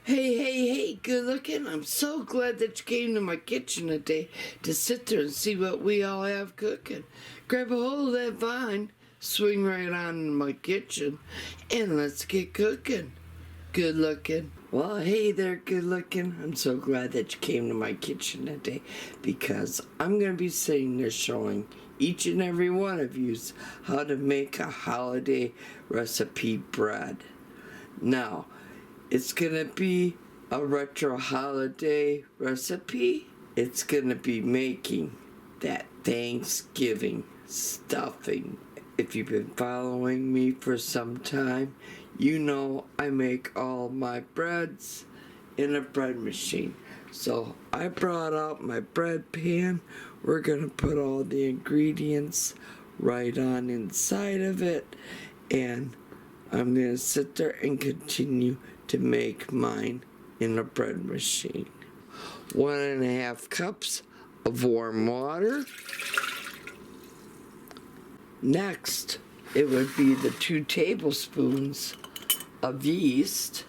Hey, good looking. I'm so glad that you came to my kitchen today to sit there and see what we all have cooking. Grab a hold of that vine, swing right on in my kitchen, and let's get cooking. Good looking. Well, hey there, good looking. I'm so glad that you came to my kitchen today because I'm going to be sitting there showing each and every one of you how to make a holiday recipe bread. Now, it's gonna be a retro holiday recipe. It's gonna be making that Thanksgiving stuffing. If you've been following me for some time, you know I make all my breads in a bread machine. So I brought out my bread pan. We're gonna put all the ingredients right on inside of it, and I'm gonna sit there and continue to make mine in a bread machine. 1.5 cups of warm water. Next, it would be the 2 tablespoons of yeast.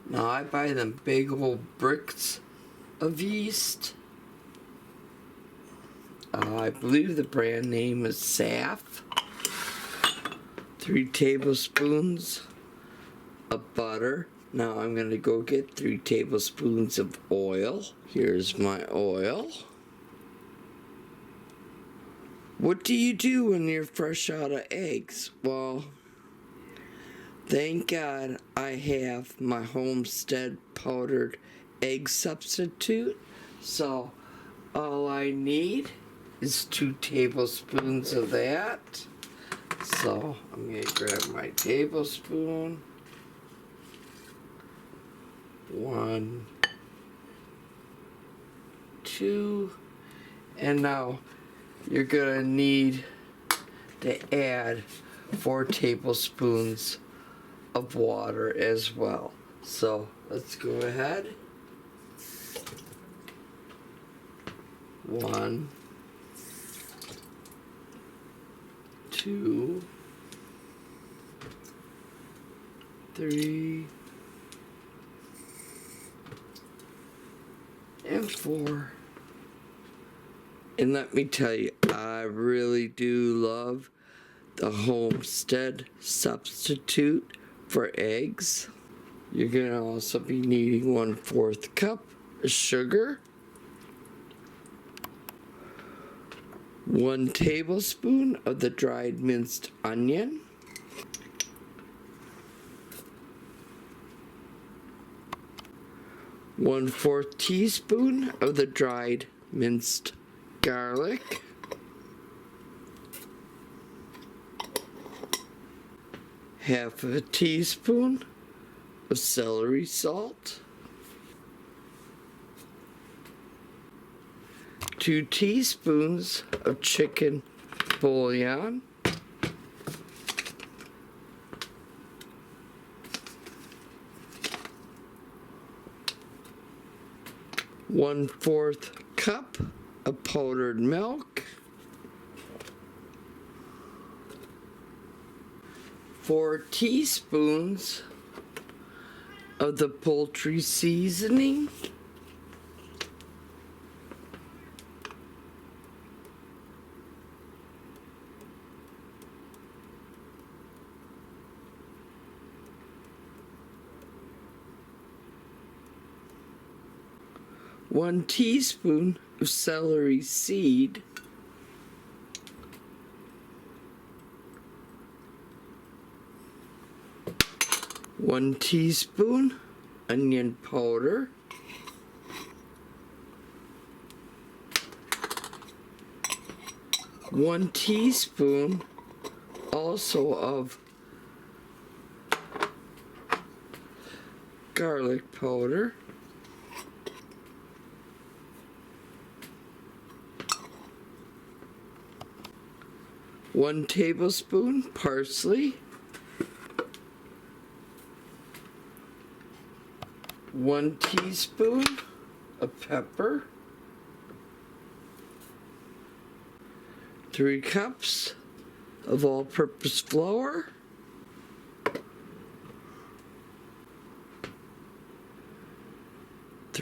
Now I buy them big old bricks of yeast. I believe the brand name is Saf. 3 tablespoons of butter. Now I'm going to go get 3 tablespoons of oil. Here's my oil. What do you do when you're fresh out of eggs? Well, thank God I have my Homestead powdered egg substitute. So all I need is 2 tablespoons of that. So I'm going to grab my tablespoon. 1, 2, and now you're gonna need to add 4 tablespoons of water as well. So let's go ahead. 1, 2, 3, and 4. And let me tell you, I really do love the Homestead substitute for eggs. You're gonna also be needing 1/4 cup of sugar, 1 tablespoon of the dried minced onion, 1/4 teaspoon of the dried minced garlic, 1/2 teaspoon of celery salt, 2 teaspoons of chicken bouillon, 1/4 cup of powdered milk, 4 teaspoons of the poultry seasoning, 1 teaspoon of celery seed, 1 teaspoon onion powder, 1 teaspoon also of garlic powder, 1 tablespoon parsley, 1 teaspoon of pepper, 3 cups of all-purpose flour,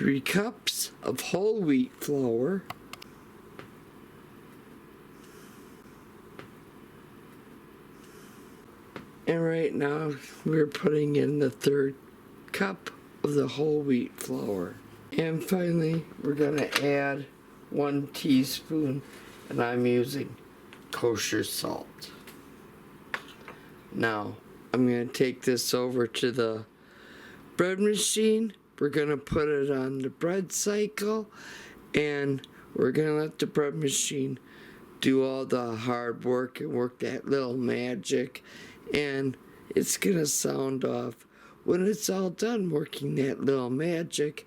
3 cups of whole wheat flour, and right now we're putting in the 3rd cup of the whole wheat flour. And finally, we're gonna add 1 teaspoon, and I'm using kosher salt. Now, I'm gonna take this over to the bread machine. We're gonna put it on the bread cycle, and we're gonna let the bread machine do all the hard work and work that little magic, and it's gonna sound off when it's all done working that little magic,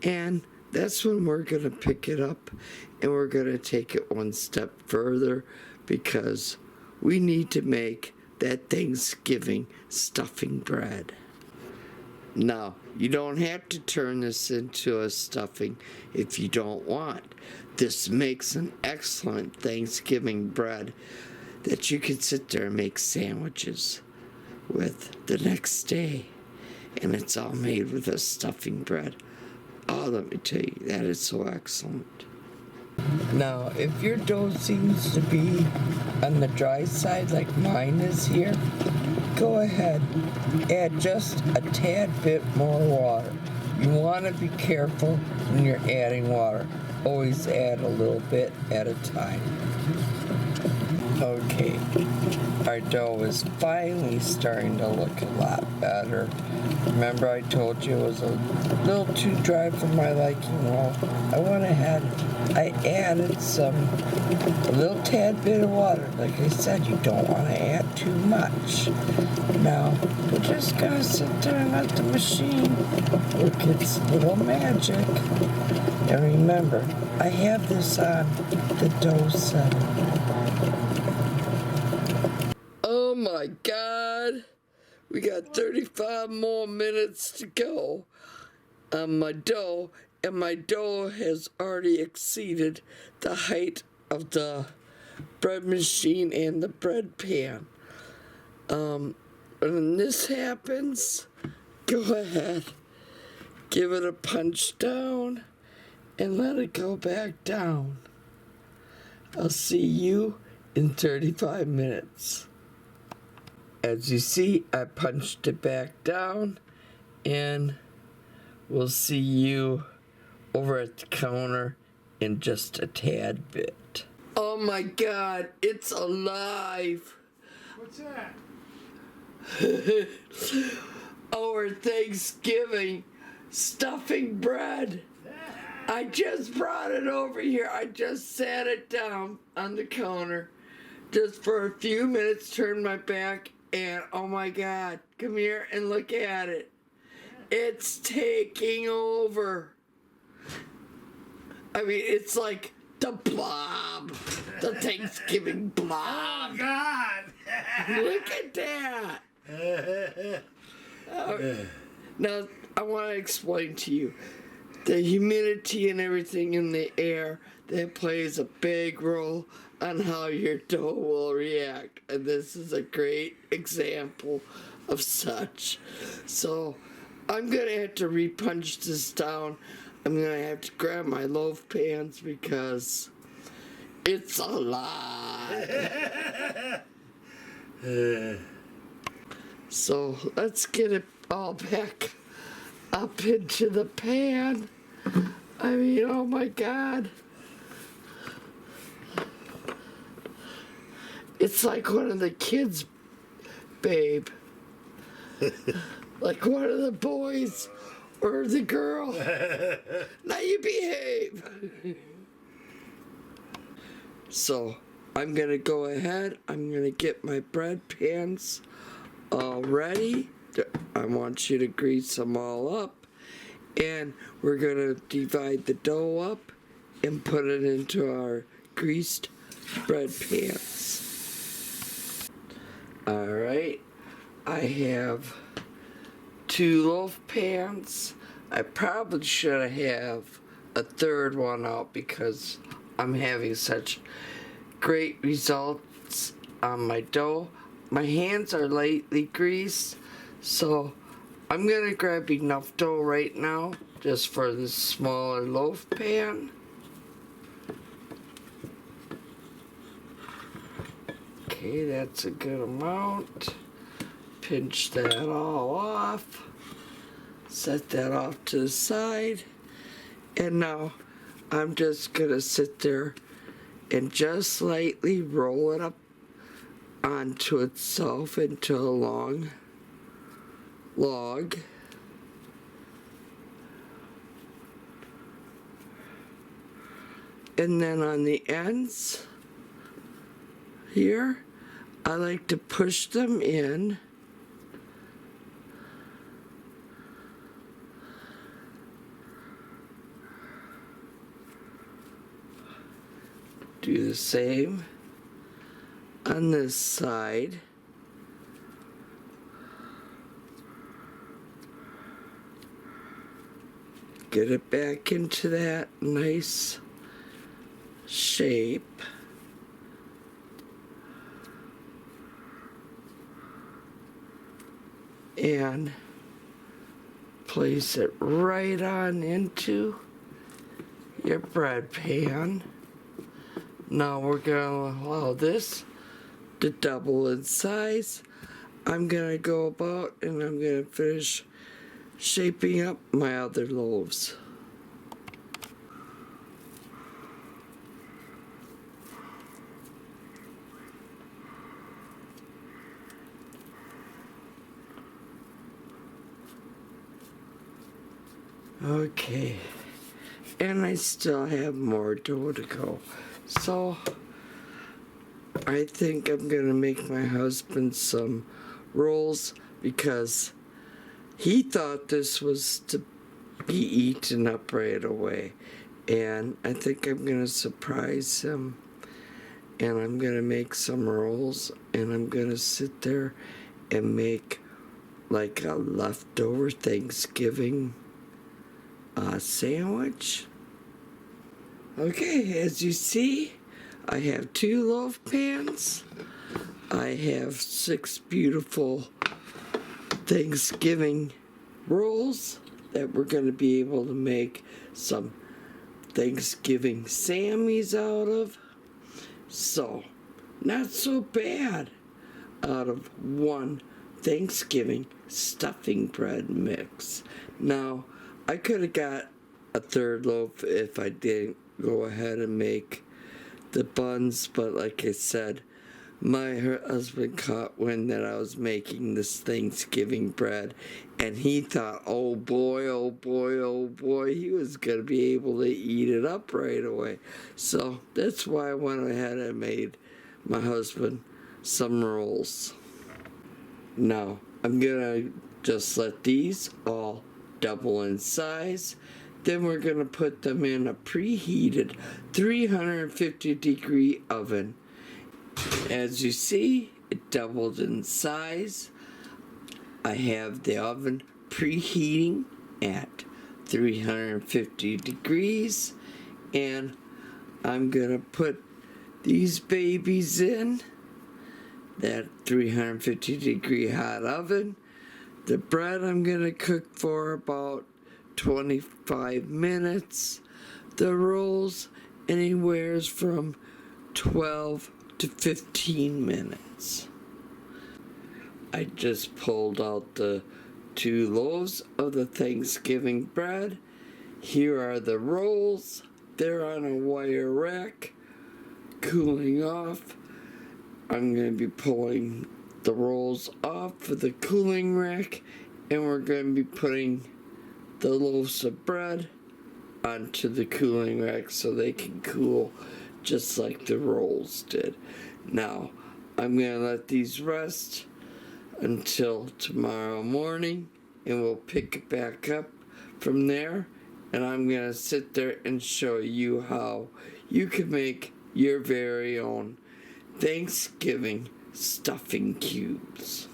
and that's when we're gonna pick it up and we're gonna take it one step further, because we need to make that Thanksgiving stuffing bread. Now, you don't have to turn this into a stuffing if you don't want. This makes an excellent Thanksgiving bread that you can sit there and make sandwiches with the next day. And it's all made with a stuffing bread. Oh, let me tell you, that is so excellent. Now, if your dough seems to be on the dry side like mine is here, go ahead, add just a tad bit more water. You want to be careful when you're adding water. Always add a little bit at a time. Okay, our dough is finally starting to look a lot better. Remember I told you it was a little too dry for my liking? Well, I went ahead, I added a little tad bit of water. Like I said, you don't want to add too much. Now, we're just going to sit there and let the machine work its little magic. And remember, I have this on the dough setter. Oh my God, we got 35 more minutes to go on my dough, and my dough has already exceeded the height of the bread machine and the bread pan. When this happens, go ahead, give it a punch down and let it go back down. I'll see you in 35 minutes. As you see, I punched it back down, and we'll see you over at the counter in just a tad bit. Oh my God, it's alive. What's that? Our Thanksgiving stuffing bread. I just brought it over here. I just sat it down on the counter just for a few minutes, turned my back, and oh my God, come here and look at it. It's taking over. I mean, it's like the blob, the Thanksgiving blob. Oh God! Look at that. Now, I want to explain to you the humidity and everything in the air that plays a big role on how your dough will react, and this is a great example of such. So I'm gonna have to repunch this down. I'm gonna have to grab my loaf pans because it's alive. So let's get it all back up into the pan. I mean, oh my God. It's like one of the kids, babe. Like one of the boys or the girl. Now you behave. So I'm gonna go ahead. I'm gonna get my bread pans all ready. I want you to grease them all up. And we're gonna divide the dough up and put it into our greased bread pans. Alright, I have 2 loaf pans. I probably should have a 3rd one out because I'm having such great results on my dough. My hands are lightly greased, so I'm gonna grab enough dough right now just for the smaller loaf pan. Okay, that's a good amount. Pinch that all off. Set that off to the side. And now I'm just gonna sit there and just lightly roll it up onto itself into a long log. And then on the ends here, I like to push them in. Do the same on this side. Get it back into that nice shape. And place it right on into your bread pan. Now we're going to allow this to double in size. I'm going to go about and I'm going to finish shaping up my other loaves. Okay, and I still have more dough to go. So, I think I'm gonna make my husband some rolls because he thought this was to be eaten up right away. And I think I'm gonna surprise him. And I'm gonna make some rolls and I'm gonna sit there and make like a leftover Thanksgiving sandwich. Okay, as you see, I have 2 loaf pans. I have 6 beautiful Thanksgiving rolls that we're going to be able to make some Thanksgiving Sammies out of. So, not so bad out of 1 Thanksgiving stuffing bread mix. Now, I could have got a 3rd loaf if I didn't go ahead and make the buns, but like I said, my husband caught wind that I was making this Thanksgiving bread, and he thought, oh boy, oh boy, oh boy, he was going to be able to eat it up right away. So that's why I went ahead and made my husband some rolls. Now, I'm going to just let these all double in size. Then we're going to put them in a preheated 350-degree oven. As you see, it doubled in size. I have the oven preheating at 350 degrees, and I'm going to put these babies in that 350-degree hot oven. The bread I'm going to cook for about 25 minutes. The rolls anywhere from 12 to 15 minutes. I just pulled out the 2 loaves of the Thanksgiving bread. Here are the rolls. They're on a wire rack, cooling off. I'm going to be pulling the rolls off for the cooling rack, and we're going to be putting the loaves of bread onto the cooling rack so they can cool just like the rolls did. Now, I'm going to let these rest until tomorrow morning, and we'll pick it back up from there, and I'm going to sit there and show you how you can make your very own Thanksgiving stuffing cubes.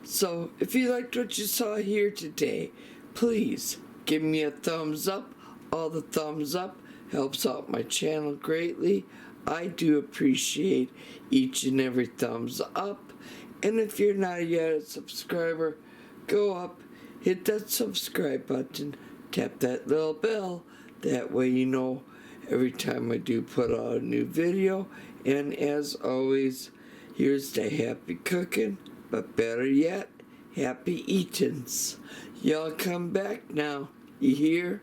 So, if you liked what you saw here today, please give me a thumbs up. All the thumbs up helps out my channel greatly. I do appreciate each and every thumbs up. And if you're not yet a subscriber, go up, hit that subscribe button, tap that little bell. That way you know every time I do put out a new video. And as always, here's to happy cooking, but better yet, happy eatins'. Y'all come back now, you hear?